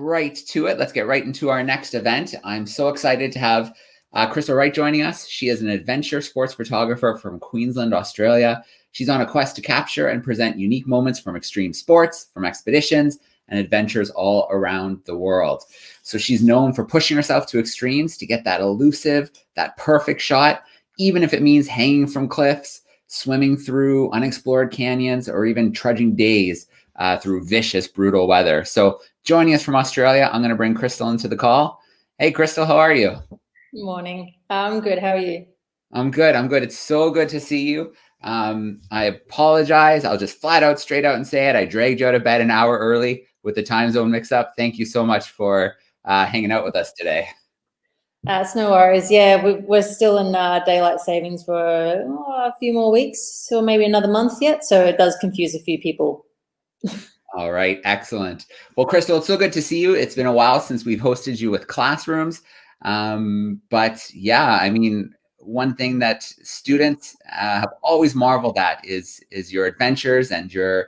right to it. Let's get right into our next event. I'm so excited to have Krystle Wright joining us. She is an adventure sports photographer from Queensland, Australia. She's on a quest to capture and present unique moments from extreme sports, from expeditions, and adventures all around the world. So she's known for pushing herself to extremes to get that elusive, that perfect shot, even if it means hanging from cliffs, swimming through unexplored canyons, or even trudging days through vicious, brutal weather. So joining us from Australia, I'm going to bring Krystle into the call. Hey, Krystle, how are you? Morning. I'm good. How are you? I'm good. It's so good to see you. I apologize. I'll just straight out and say it. I dragged you out of bed an hour early with the time zone mix up. Thank you so much for hanging out with us today. It's no worries. Yeah, we're still in daylight savings for a few more weeks or maybe another month yet. So it does confuse a few people. All right. Excellent. Well, Krystle, it's so good to see you. It's been a while since we've hosted you with classrooms. But yeah, I mean, one thing that students have always marveled at is your adventures and your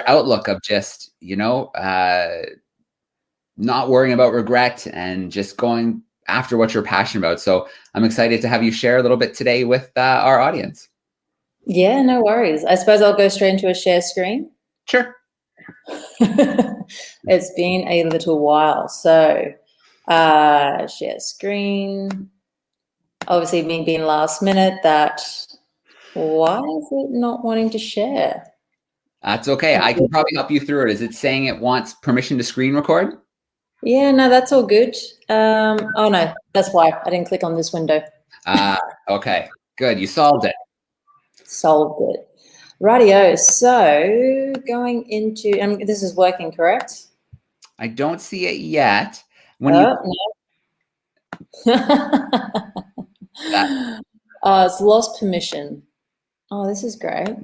outlook of just, not worrying about regret and just going after what you're passionate about. So I'm excited to have you share a little bit today with our audience. Yeah, no worries. I suppose I'll go straight into a share screen. Sure. It's been a little while. So share screen. Obviously, me being last minute, why is it not wanting to share? That's okay. I can probably help you through it. Is it saying it wants permission to screen record? Yeah, no, that's all good. Oh no, that's why I didn't click on this window. Okay, good. You solved it. Solved it. Rightio. So going into, this is working, correct? I don't see it yet. No. It's lost permission. Oh, this is great.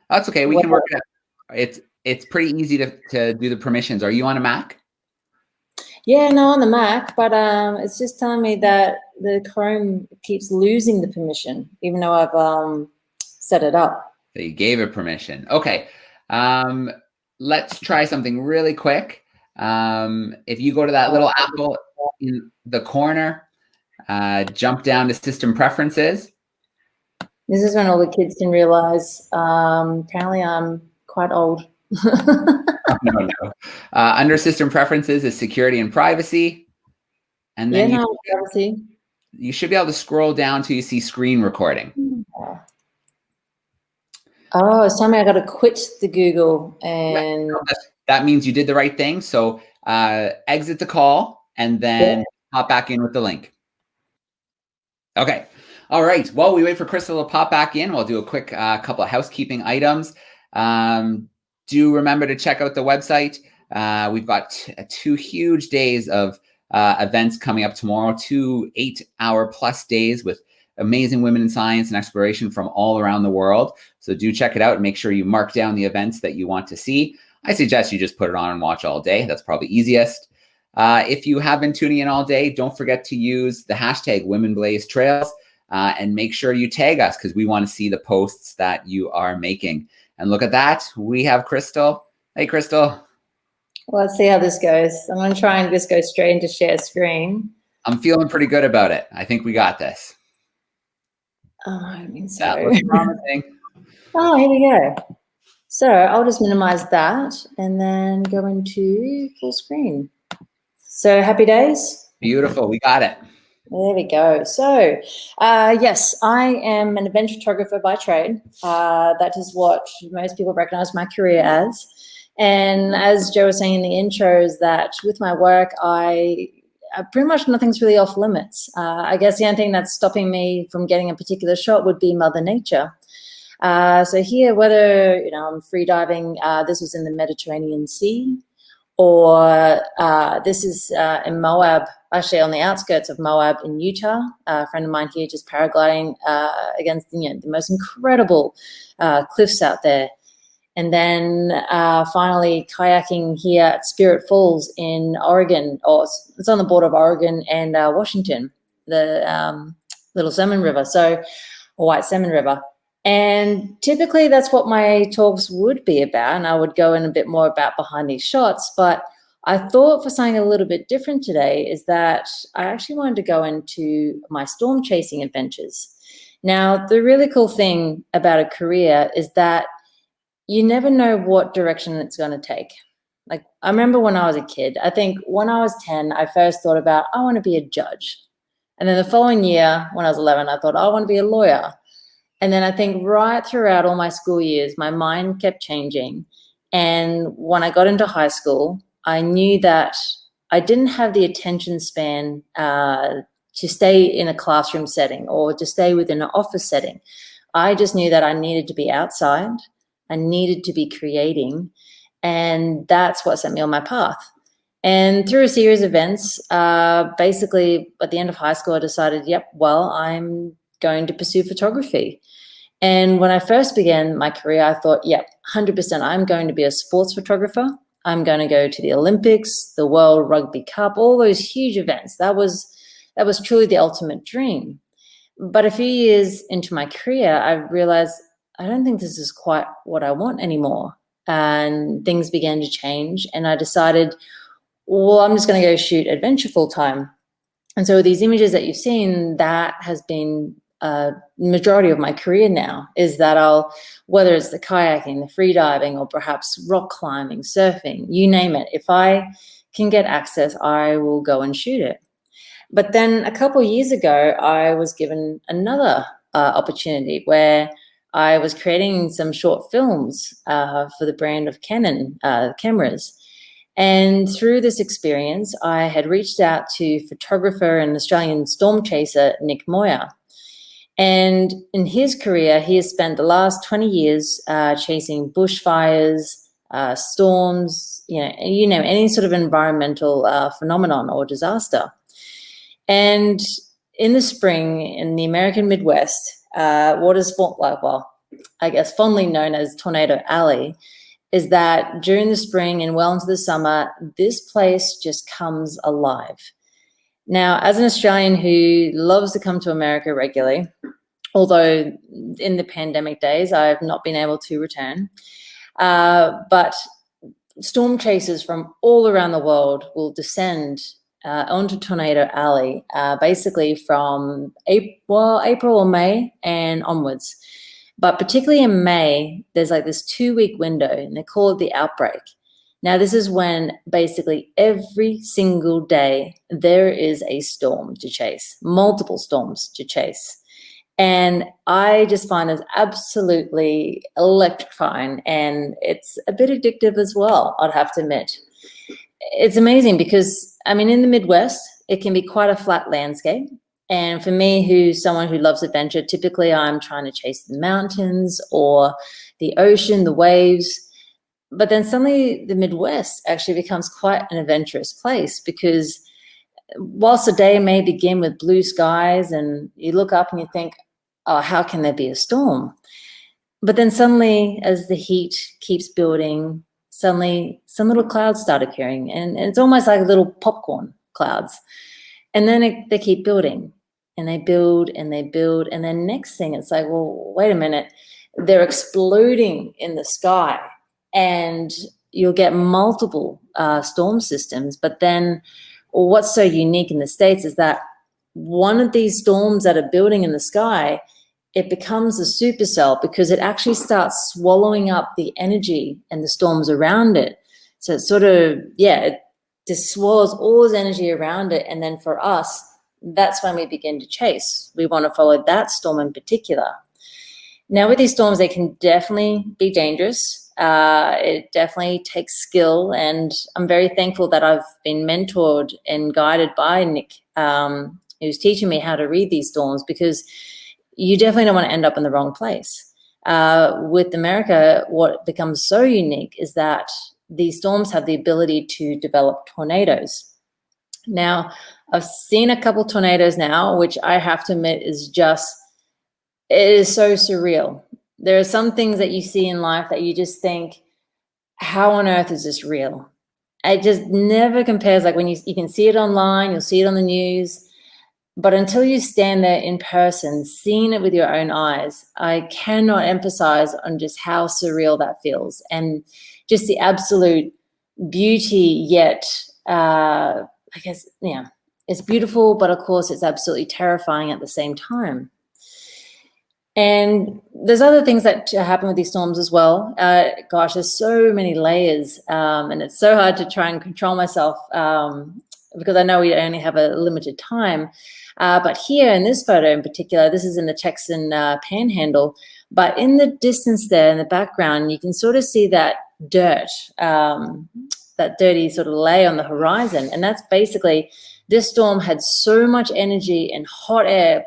That's okay. We can work it out. It's pretty easy to do the permissions. Are you on a Mac? Yeah, no, on the Mac, but it's just telling me that the Chrome keeps losing the permission, even though I've set it up. So you gave it permission. Okay. Let's try something really quick. If you go to that little apple in the corner, jump down to system preferences. This is when all the kids can realize apparently I'm quite old. No. Under system preferences is security and privacy. And then privacy. You should be able to scroll down till you see screen recording. Oh, it's telling me I got to quit the Google and that means you did the right thing. So exit the call and then pop back in with the link. Okay. All right. While we wait for Krystle to pop back in, we'll do a quick couple of housekeeping items. Do remember to check out the website. We've got 2 huge days of events coming up tomorrow, 2 8-hour+ days with amazing women in science and exploration from all around the world. So do check it out and make sure you mark down the events that you want to see. I suggest you just put it on and watch all day. That's probably easiest. If you have been tuning in all day, don't forget to use the hashtag WomenBlazeTrails and make sure you tag us because we want to see the posts that you are making. And look at that. We have Krystle. Hey, Krystle. Well, let's see how this goes. I'm going to try and just go straight into share screen. I'm feeling pretty good about it. I think we got this. Oh, I mean, so. That looks promising. Oh, here we go. So I'll just minimize that and then go into full screen. So happy days. Beautiful. We got it. There we go. So, yes, I am an adventure photographer by trade. That is what most people recognize my career as. And as Joe was saying in the intro, is that with my work, pretty much nothing's really off limits. I guess the only thing that's stopping me from getting a particular shot would be Mother Nature. So here, whether I'm free diving, this was in the Mediterranean Sea, or this is in Moab, actually on the outskirts of Moab in Utah. A friend of mine here just paragliding against the most incredible cliffs out there. And then finally kayaking here at Spirit Falls in Oregon, or it's on the border of Oregon and Washington, the Little Salmon River, or White Salmon River. And typically that's what my talks would be about, and I would go in a bit more about behind these shots. But I thought for something a little bit different today is that I actually wanted to go into my storm chasing adventures. Now, the really cool thing about a career is that you never know what direction it's going to take. Like, I remember when I was a kid, I think when I was 10, I first thought about, I want to be a judge. And then the following year, when I was 11, I thought, I want to be a lawyer. And then I think right throughout all my school years, my mind kept changing. And when I got into high school, I knew that I didn't have the attention span to stay in a classroom setting or to stay within an office setting. I just knew that I needed to be outside. I needed to be creating. And that's what set me on my path. And through a series of events, basically at the end of high school, I decided, I'm going to pursue photography. And when I first began my career, I thought, 100%, I'm going to be a sports photographer. I'm going to go to the Olympics, the World Rugby Cup, all those huge events. That was truly the ultimate dream. But a few years into my career, I realized I don't think this is quite what I want anymore. And things began to change. And I decided, well, I'm just going to go shoot adventure full time. And so these images that you've seen, that has been majority of my career now, is that whether it's the kayaking, the free diving, or perhaps rock climbing, surfing, you name it, if I can get access, I will go and shoot it. But then a couple of years ago, I was given another opportunity where I was creating some short films for the brand of Canon cameras. And through this experience, I had reached out to photographer and Australian storm chaser Nick Moyer. And in his career, he has spent the last 20 years chasing bushfires, storms, any sort of environmental phenomenon or disaster. And in the spring, in the American Midwest, what is fondly known as Tornado Alley, is that during the spring and well into the summer, this place just comes alive. Now, as an Australian who loves to come to America regularly, although in the pandemic days, I have not been able to return, but storm chasers from all around the world will descend onto Tornado Alley, basically from April or May and onwards. But particularly in May, there's like this 2-week window, and they call it the outbreak. Now, this is when basically every single day there is a storm to chase, multiple storms to chase. And I just find it absolutely electrifying, and it's a bit addictive as well, I'd have to admit. It's amazing because, in the Midwest, it can be quite a flat landscape. And for me, who's someone who loves adventure, typically I'm trying to chase the mountains or the ocean, the waves. But then suddenly the Midwest actually becomes quite an adventurous place, because whilst the day may begin with blue skies and you look up and you think, oh, how can there be a storm? But then suddenly, as the heat keeps building, suddenly some little clouds start appearing, and it's almost like little popcorn clouds. And then they keep building, and they build and they build. And then next thing, it's like, well, wait a minute, they're exploding in the sky, and you'll get multiple storm systems. But then what's so unique in the States is that one of these storms that are building in the sky, it becomes a supercell because it actually starts swallowing up the energy and the storms around it. So it's sort of, it just swallows all this energy around it. And then for us, that's when we begin to chase. We want to follow that storm in particular. Now, with these storms, they can definitely be dangerous. It definitely takes skill. And I'm very thankful that I've been mentored and guided by Nick, who's teaching me how to read these storms, because you definitely don't want to end up in the wrong place. With America, what becomes so unique is that these storms have the ability to develop tornadoes. Now, I've seen a couple tornadoes now, which I have to admit it is so surreal. There are some things that you see in life that you just think, how on earth is this real? It just never compares. Like when you can see it online, you'll see it on the news, but until you stand there in person, seeing it with your own eyes, I cannot emphasize on just how surreal that feels, and just the absolute beauty, yet I guess, yeah, it's beautiful, but of course it's absolutely terrifying at the same time. And there's other things that happen with these storms as well. Gosh, there's so many layers, and it's so hard to try and control myself because I know we only have a limited time. But here in this photo in particular, this is in the Texan Panhandle, but in the distance there in the background, you can sort of see that dirt, that dirty sort of layer on the horizon. And that's basically, this storm had so much energy and hot air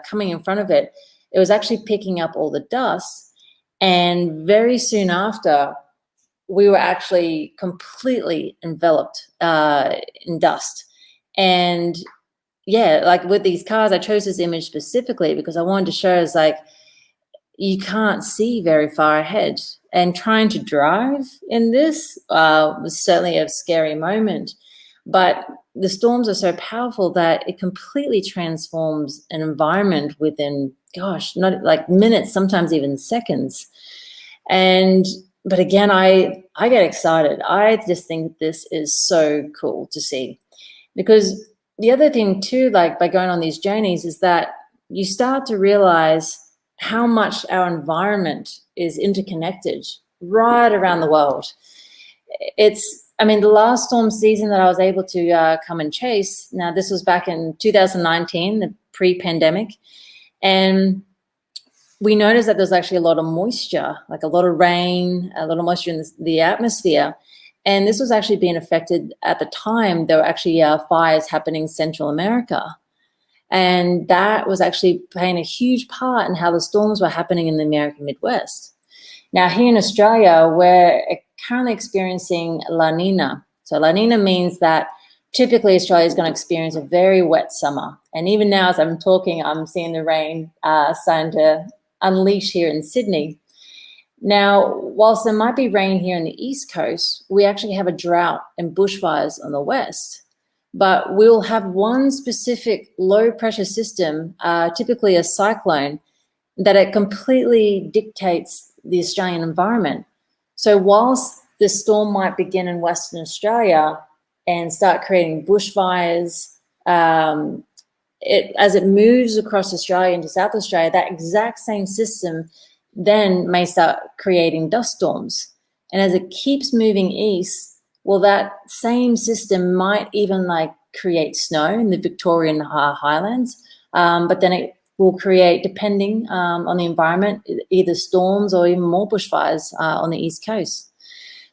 coming in front of it. It was actually picking up all the dust. And very soon after, we were actually completely enveloped in dust. And yeah, like with these cars, I chose this image specifically because I wanted to show us, like, you can't see very far ahead. And trying to drive in this was certainly a scary moment. But the storms are so powerful that it completely transforms an environment within, gosh, not like minutes, sometimes even seconds. But again, I get excited. I just think this is so cool to see. Because the other thing too, like by going on these journeys, is that you start to realize how much our environment is interconnected right around the world. I mean, the last storm season that I was able to come and chase, now this was back in 2019, the pre-pandemic, and we noticed that there's actually a lot of moisture, like a lot of rain, a lot of moisture in the atmosphere. And this was actually being affected at the time. There were actually fires happening in Central America. And that was actually playing a huge part in how the storms were happening in the American Midwest. Now, here in Australia, we're currently experiencing La Nina. So La Nina means that typically Australia is going to experience a very wet summer. And even now, as I'm talking, I'm seeing the rain starting to unleash here in Sydney. Now, whilst there might be rain here on the East Coast, we actually have a drought and bushfires on the West. But we'll have one specific low pressure system, typically a cyclone, that it completely dictates the Australian environment. So whilst the storm might begin in Western Australia and start creating bushfires, as it moves across Australia into South Australia, that exact same system then may start creating dust storms. And as it keeps moving east, well, that same system might even like create snow in the Victorian highlands, but then it will create, depending on the environment, either storms or even more bushfires on the East Coast.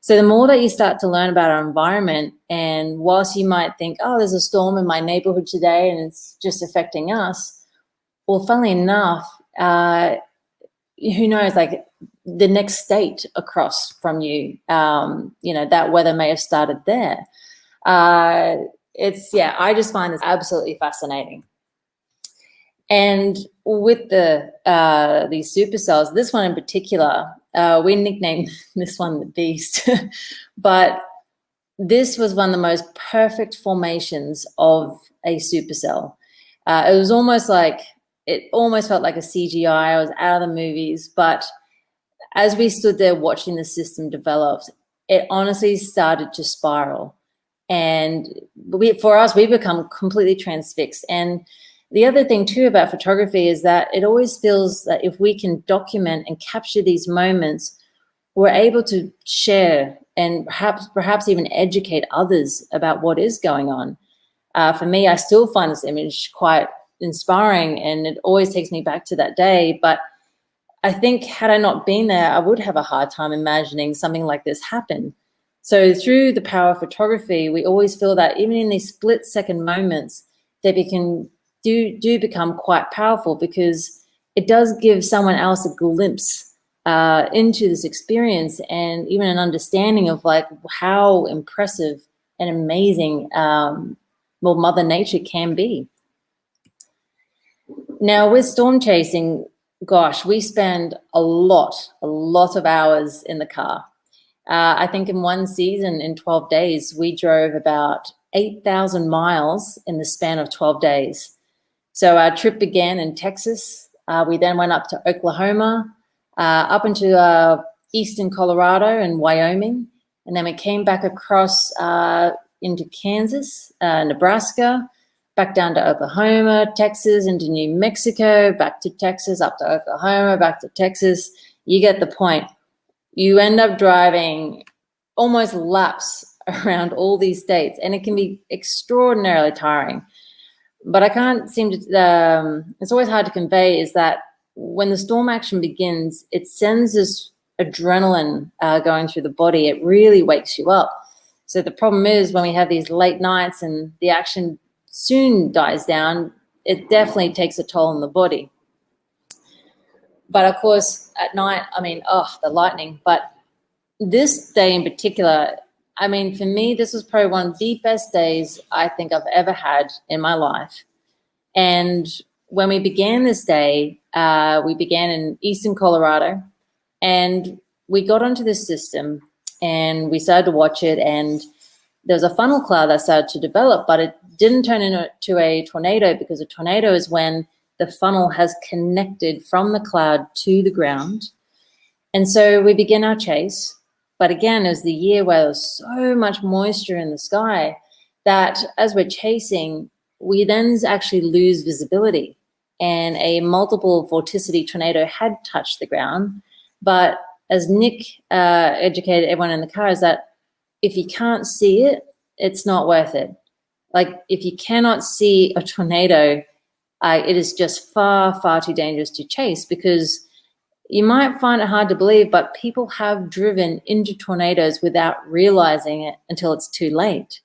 So the more that you start to learn about our environment, and whilst you might think, oh, there's a storm in my neighborhood today and it's just affecting us, well, funnily enough, who knows, like the next state across from you, that weather may have started there. I just find this absolutely fascinating. And with these supercells, this one in particular, we nicknamed this one the Beast, but this was one of the most perfect formations of a supercell. It was almost felt like a CGI. I was out of the movies, but as we stood there watching the system develop, it honestly started to spiral. And we become completely transfixed. And the other thing too about photography is that it always feels that if we can document and capture these moments, we're able to share and perhaps even educate others about what is going on. For me, I still find this image quite inspiring, and it always takes me back to that day. But I think had I not been there, I would have a hard time imagining something like this happen. So through the power of photography, we always feel that even in these split-second moments, they do become quite powerful, because it does give someone else a glimpse into this experience, and even an understanding of like how impressive and amazing Mother Nature can be. Now with storm chasing, gosh, we spend a lot of hours in the car. I think in one season, in 12 days, we drove about 8,000 miles in the span of 12 days. So our trip began in Texas. We then went up to Oklahoma, up into eastern Colorado and Wyoming. And then we came back across into Kansas, Nebraska, back down to Oklahoma, Texas, into New Mexico, back to Texas, up to Oklahoma, back to Texas. You get the point. You end up driving almost laps around all these states, and it can be extraordinarily tiring. But I can't seem to, it's always hard to convey, is that when the storm action begins, it sends this adrenaline going through the body. It really wakes you up. So the problem is when we have these late nights and the action soon dies down, it definitely takes a toll on the body. But of course, at night, I mean, the lightning. But this day in particular, I mean, for me, this was probably one of the best days I think I've ever had in my life. And when we began this day, we began in eastern Colorado, and we got onto this system and we started to watch it, and there was a funnel cloud that started to develop, but it didn't turn into a tornado, because a tornado is when the funnel has connected from the cloud to the ground. And so we began our chase. But again, it was the year where there was so much moisture in the sky that as we're chasing, we then actually lose visibility. And a multiple vorticity tornado had touched the ground. But as Nick educated everyone in the car, is that if you can't see it, it's not worth it. Like, if you cannot see a tornado, it is just far, far too dangerous to chase, because you might find it hard to believe, but people have driven into tornadoes without realizing it until it's too late.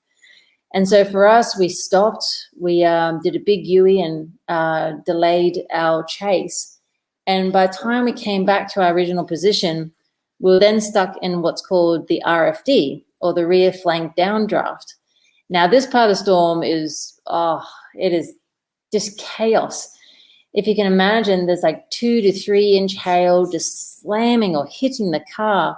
And so for us, we stopped. We did a big U-ey and delayed our chase. And by the time we came back to our original position, we were then stuck in what's called the RFD, or the rear flank downdraft. Now, this part of the storm is, it is just chaos. If you can imagine, there's like 2 to 3 inch hail just slamming or hitting the car.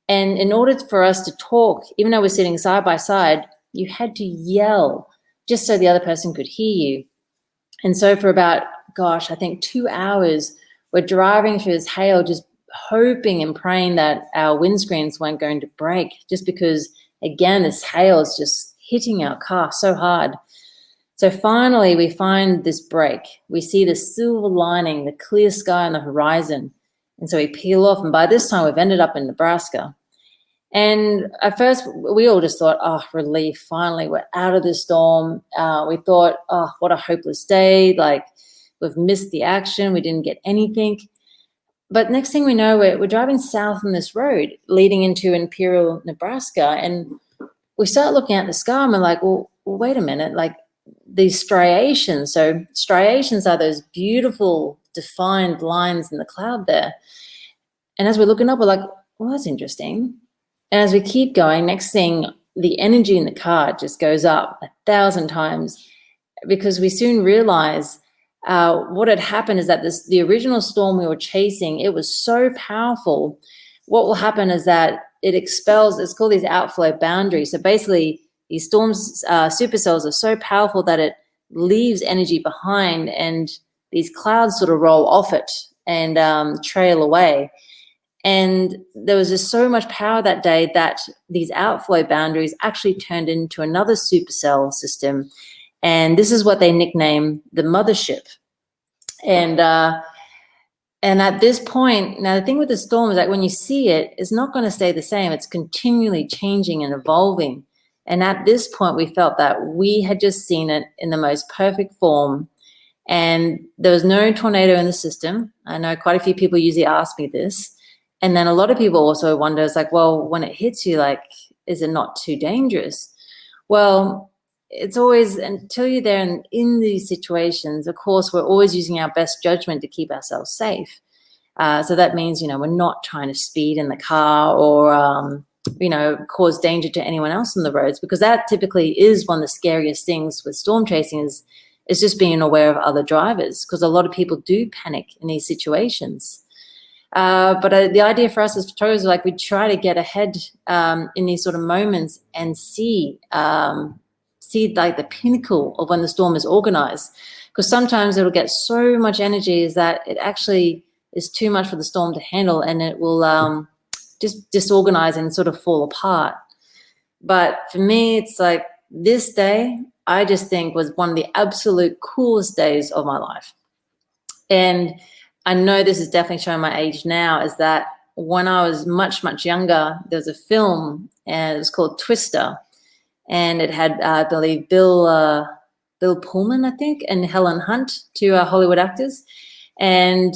And in order for us to talk, even though we're sitting side by side, you had to yell just so the other person could hear you. And so for about, I think 2 hours, we're driving through this hail, just hoping and praying that our windscreens weren't going to break, just because, again, this hail is just hitting our car so hard. So finally, we find this break. We see the silver lining, the clear sky on the horizon. And so we peel off, and by this time, we've ended up in Nebraska. And at first, we all just thought, relief, finally, we're out of the storm. We thought, what a hopeless day. Like, we've missed the action. We didn't get anything. But next thing we know, we're driving south on this road leading into Imperial, Nebraska. And we start looking at the sky, and we're like, well, wait a minute. Like, these striations. So striations are those beautiful defined lines in the cloud there. And as we're looking up, we're like, well, that's interesting. And as we keep going, next thing, the energy in the car just goes up 1,000 times, because we soon realize what had happened is that the original storm we were chasing, it was so powerful. What will happen is that it expels, it's called these outflow boundaries. So basically, these storms, supercells are so powerful that it leaves energy behind, and these clouds sort of roll off it and trail away. And there was just so much power that day that these outflow boundaries actually turned into another supercell system. And this is what they nicknamed the mothership. And at this point, now the thing with the storm is that when you see it, it's not going to stay the same. It's continually changing and evolving. And at this point, we felt that we had just seen it in the most perfect form. And there was no tornado in the system. I know quite a few people usually ask me this. And then a lot of people also wonder, it's like, well, when it hits you, like, is it not too dangerous? Well, it's always, until you're there in these situations, of course, we're always using our best judgment to keep ourselves safe. So that means, we're not trying to speed in the car or, cause danger to anyone else on the roads, because that typically is one of the scariest things with storm chasing is just being aware of other drivers, because a lot of people do panic in these situations. But the idea for us as photographers, like, we try to get ahead in these sort of moments and see like the pinnacle of when the storm is organized, because sometimes it'll get so much energy is that it actually is too much for the storm to handle, and it will just disorganized and sort of fall apart. But for me, it's like this day, I just think was one of the absolute coolest days of my life. And I know this is definitely showing my age now, is that when I was much, much younger, there was a film, and it was called Twister. And it had, I believe, Bill Pullman, I think, and Helen Hunt, two Hollywood actors. And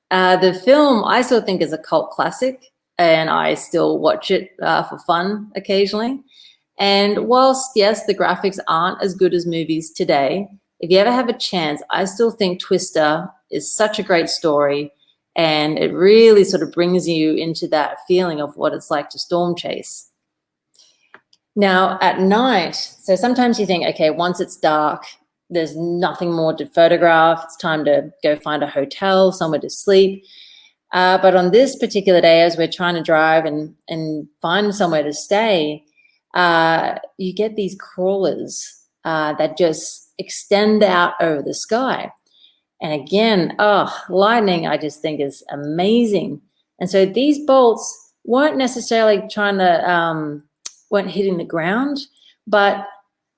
the film I still think is a cult classic, and I still watch it for fun occasionally. And whilst, yes, the graphics aren't as good as movies today, if you ever have a chance, I still think Twister is such a great story, and it really sort of brings you into that feeling of what it's like to storm chase. Now, at night, so sometimes you think, okay, once it's dark, there's nothing more to photograph. It's time to go find a hotel, somewhere to sleep. But on this particular day, as we're trying to drive and find somewhere to stay, you get these crawlers that just extend out over the sky. And again, lightning, I just think is amazing. And so these bolts weren't necessarily weren't hitting the ground, but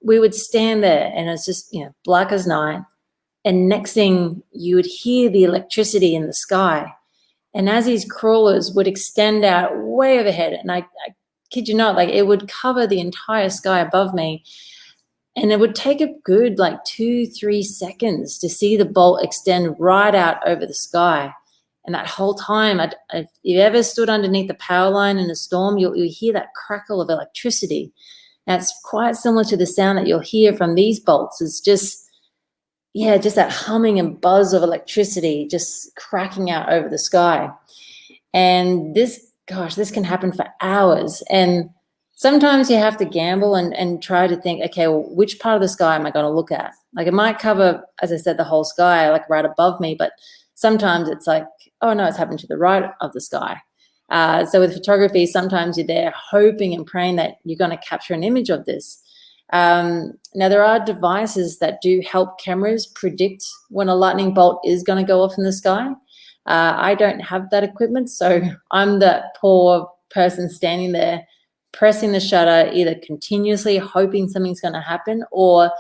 we would stand there and it's just, black as night. And next thing you would hear the electricity in the sky. And as these crawlers would extend out way overhead, and I kid you not, like it would cover the entire sky above me. And it would take a good 2-3 seconds to see the bolt extend right out over the sky. And that whole time, if you ever stood underneath the power line in a storm, you'll hear that crackle of electricity. That's quite similar to the sound that you'll hear from these bolts. It's just that humming and buzz of electricity just cracking out over the sky. And this can happen for hours. And sometimes you have to gamble and try to think, okay, well, which part of the sky am I going to look at? Like it might cover, as I said, the whole sky, like right above me, but sometimes it's like, oh no, it's happened to the right of the sky. So with photography, sometimes you're there hoping and praying that you're going to capture an image of this. Now, there are devices that do help cameras predict when a lightning bolt is going to go off in the sky. I don't have that equipment, so I'm that poor person standing there pressing the shutter, either continuously hoping something's going to happen, or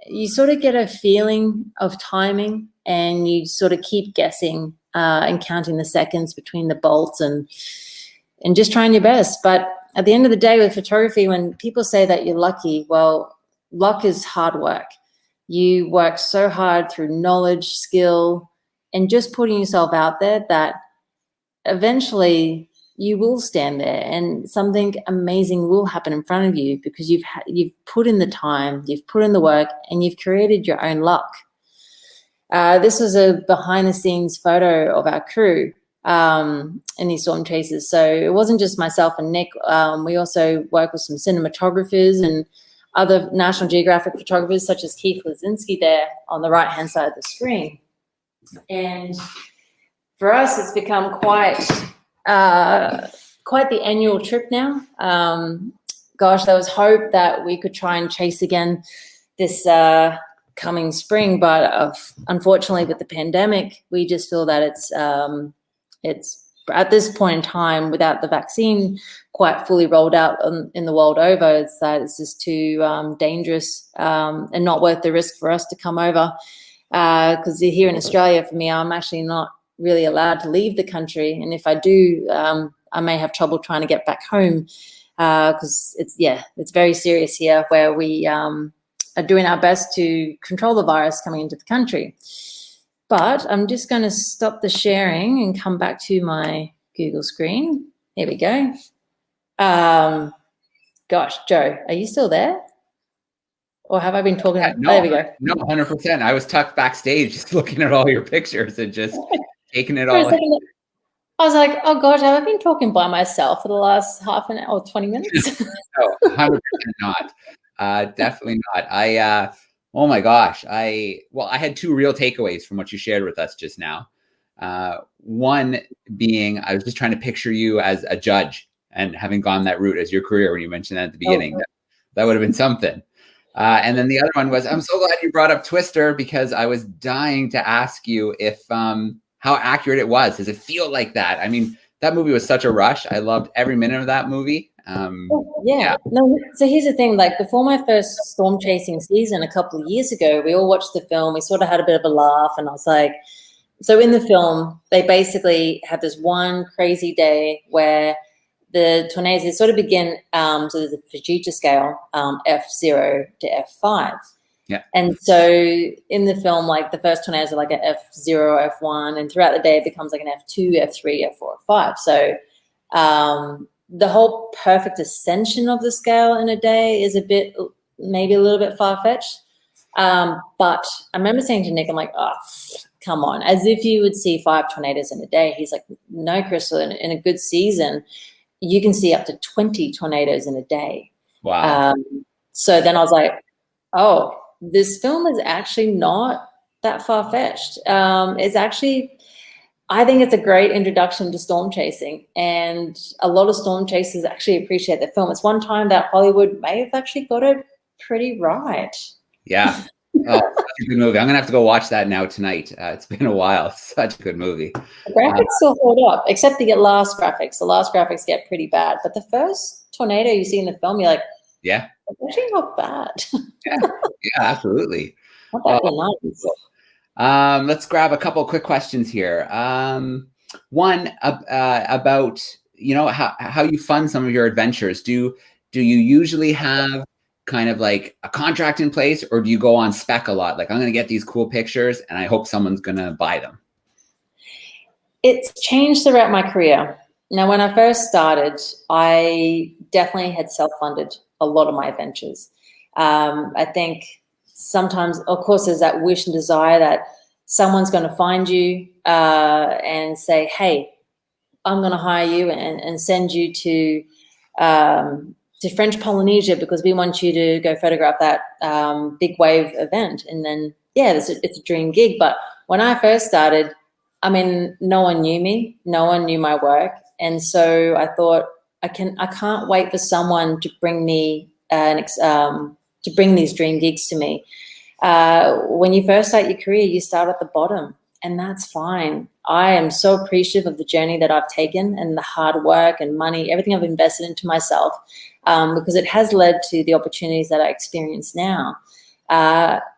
you sort of get a feeling of timing and you sort of keep guessing and counting the seconds between the bolts and just trying your best. But at the end of the day with photography, when people say that you're lucky, well, luck is hard work. You work so hard through knowledge, skill, and just putting yourself out there that eventually you will stand there and something amazing will happen in front of you because you've put in the time, you've put in the work, and you've created your own luck. This was a behind-the-scenes photo of our crew in these storm chases. So it wasn't just myself and Nick. We also work with some cinematographers and other National Geographic photographers, such as Keith Lazinski there on the right-hand side of the screen. And for us, it's become quite the annual trip now. There was hope that we could try and chase again this coming spring, but unfortunately with the pandemic, we just feel that it's at this point in time, without the vaccine quite fully rolled out in the world over, it's just too dangerous and not worth the risk for us to come over. Because here in Australia, for me, I'm actually not really allowed to leave the country, and if I do, I may have trouble trying to get back home because it's very serious here, where we are doing our best to control the virus coming into the country. But I'm just going to stop the sharing and come back to my Google screen. Here we go. Gosh, Joe, are you still there? Or have I been talking? Yeah, no, there we go. No, 100%. I was tucked backstage just looking at all your pictures and just taking it all in. I was like, oh gosh, have I been talking by myself for the last half an hour or 20 minutes? No, 100% not. Definitely not. Oh my gosh. I had two real takeaways from what you shared with us just now. One being, I was just trying to picture you as a judge and having gone that route as your career when you mentioned that at the beginning. Oh. That would have been something. And then the other one was, I'm so glad you brought up Twister, because I was dying to ask you if how accurate it was. Does it feel like that? I mean, that movie was such a rush. I loved every minute of that movie. Yeah. No, so here's the thing, like before my first storm chasing season a couple of years ago, we all watched the film. We sort of had a bit of a laugh, and I was like, so in the film, they basically have this one crazy day where the tornadoes, they sort of begin, so there's a Fujita scale, F0 to F5. Yeah. And so in the film, like the first tornadoes are like an F0, F1, and throughout the day it becomes like an F2, F3, F4, F5. So the whole perfect ascension of the scale in a day is maybe a little bit far-fetched. But I remember saying to Nick, I'm like, oh, come on, as if you would see 5 tornadoes in a day. He's like, no, Krystle, in a good season, you can see up to 20 tornadoes in a day. Wow. So then I was like, oh, this film is actually not that far-fetched. It's actually, I think it's a great introduction to storm chasing, and a lot of storm chasers actually appreciate the film. It's one time that Hollywood may have actually got it pretty right. Yeah. Oh, such a good movie. I'm gonna have to go watch that now tonight. It's been a while. It's such a good movie. The graphics still hold up, except the last graphics. The last graphics get pretty bad, but the first tornado you see in the film, you're like, yeah, it's actually not bad. yeah, absolutely. Not that nice. Let's grab a couple quick questions here. One about how you fund some of your adventures. Do you usually have kind of like a contract in place, or do you go on spec a lot? Like, I'm going to get these cool pictures and I hope someone's going to buy them. It's changed throughout my career. Now, when I first started, I definitely had self-funded a lot of my adventures. I think sometimes, of course, there's that wish and desire that someone's going to find you and say, hey, I'm going to hire you and send you to French Polynesia because we want you to go photograph that big wave event. And then, yeah, it's a dream gig. But when I first started, I mean, no one knew me. No one knew my work. And so I thought, I can't wait for someone to bring me to bring these dream gigs to me. When you first start your career, you start at the bottom, and that's fine. I am so appreciative of the journey that I've taken and the hard work and money, everything I've invested into myself, because it has led to the opportunities that I experience now.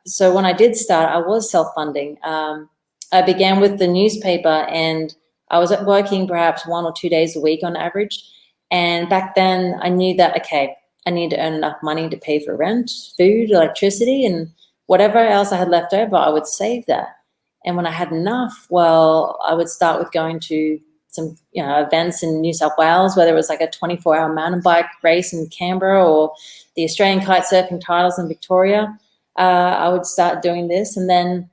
So when I did start, I was self-funding. I began with the newspaper, and I was working perhaps 1 or 2 days a week on average. And back then I knew that, okay, I need to earn enough money to pay for rent, food, electricity, and whatever else I had left over, I would save that. And when I had enough, well, I would start with going to some events in New South Wales, whether it was like a 24-hour mountain bike race in Canberra or the Australian kite surfing titles in Victoria. I would start doing this. And then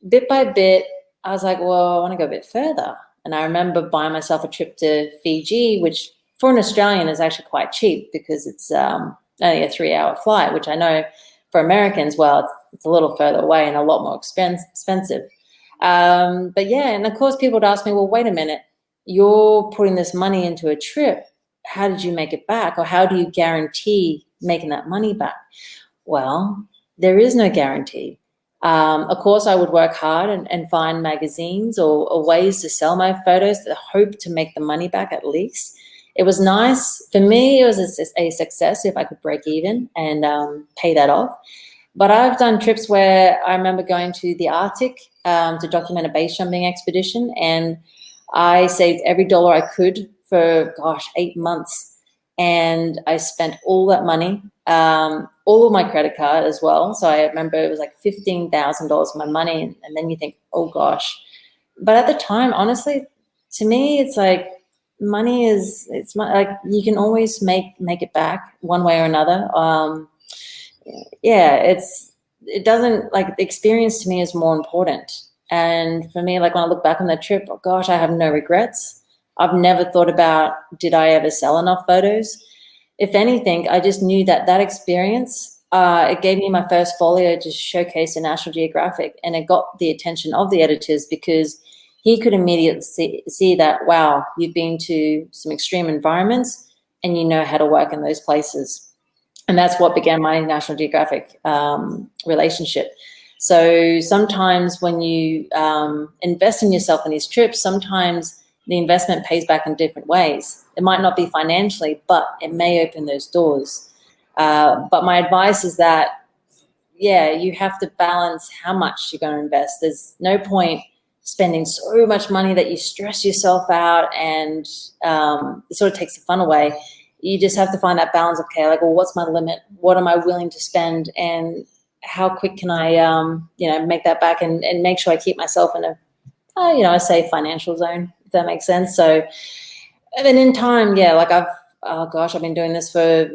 bit by bit, I was like, well, I want to go a bit further. And I remember buying myself a trip to Fiji, which for an Australian is actually quite cheap because it's only a 3-hour flight, which I know for Americans, well, it's a little further away and a lot more expensive. But yeah, and of course people would ask me, well, wait a minute, you're putting this money into a trip. How did you make it back? Or how do you guarantee making that money back? Well, there is no guarantee. Of course, I would work hard and find magazines or ways to sell my photos that hope to make the money back at least. It was nice. For me, it was a success if I could break even and pay that off. But I've done trips where I remember going to the Arctic to document a base jumping expedition, and I saved every dollar I could for, 8 months. And I spent all that money, all of my credit card as well. So I remember it was like $15,000 of my money. And then you think, oh gosh. But at the time, honestly, to me, it's like money like you can always make it back one way or another. It doesn't, like, the experience to me is more important. And for me, like when I look back on that trip, oh gosh, I have no regrets. I've never thought about, did I ever sell enough photos? If anything, I just knew that experience, it gave me my first folio to showcase in National Geographic, and it got the attention of the editors because he could immediately see that, wow, you've been to some extreme environments and you know how to work in those places. And that's what began my National Geographic relationship. So sometimes when you invest in yourself in these trips, sometimes the investment pays back in different ways. It might not be financially, but it may open those doors. But my advice is that, yeah, you have to balance how much you're going to invest. There's no point spending so much money that you stress yourself out and it sort of takes the fun away. You just have to find that balance of, okay, like, well, what's my limit? What am I willing to spend? And how quick can I, make that back and make sure I keep myself in a, I say financial zone, if that makes sense. So, and then in time, yeah, like I've been doing this for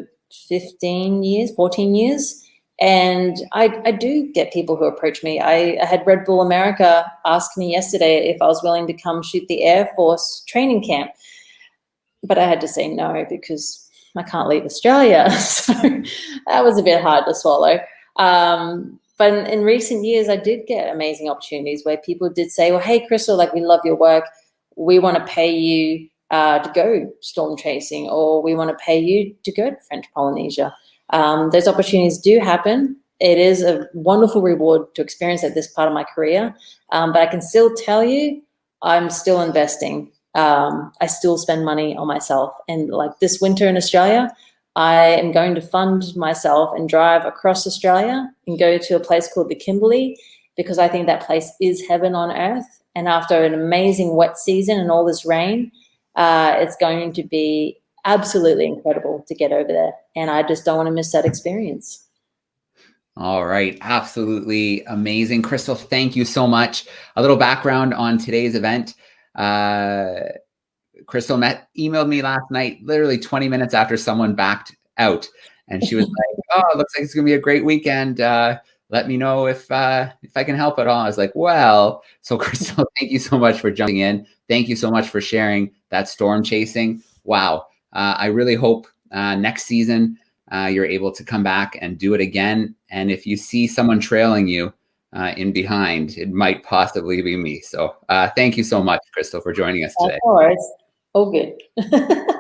14 years. And I do get people who approach me. I had Red Bull America ask me yesterday if I was willing to come shoot the Air Force training camp. But I had to say no because I can't leave Australia. So that was a bit hard to swallow. But in recent years, I did get amazing opportunities where people did say, well, hey, Krystle, like, we love your work. We want to pay you to go storm chasing, or we want to pay you to go to French Polynesia. Those opportunities do happen. It is a wonderful reward to experience at this part of my career. But I can still tell you, I'm still investing. I still spend money on myself. And like this winter in Australia, I am going to fund myself and drive across Australia and go to a place called the Kimberley, because I think that place is heaven on earth. And after an amazing wet season and all this rain, it's going to be absolutely incredible to get over there. And I just don't want to miss that experience. All right. Absolutely amazing. Krystle, thank you so much. A little background on today's event. Krystle emailed me last night, literally 20 minutes after someone backed out. And she was like, oh, it looks like it's going to be a great weekend. Let me know if I can help at all. I was like, well, so Krystle, thank you so much for jumping in. Thank you so much for sharing that storm chasing. Wow. I really hope next season you're able to come back and do it again. And if you see someone trailing you in behind, it might possibly be me. So thank you so much, Krystle, for joining us today. Of course. Oh, good.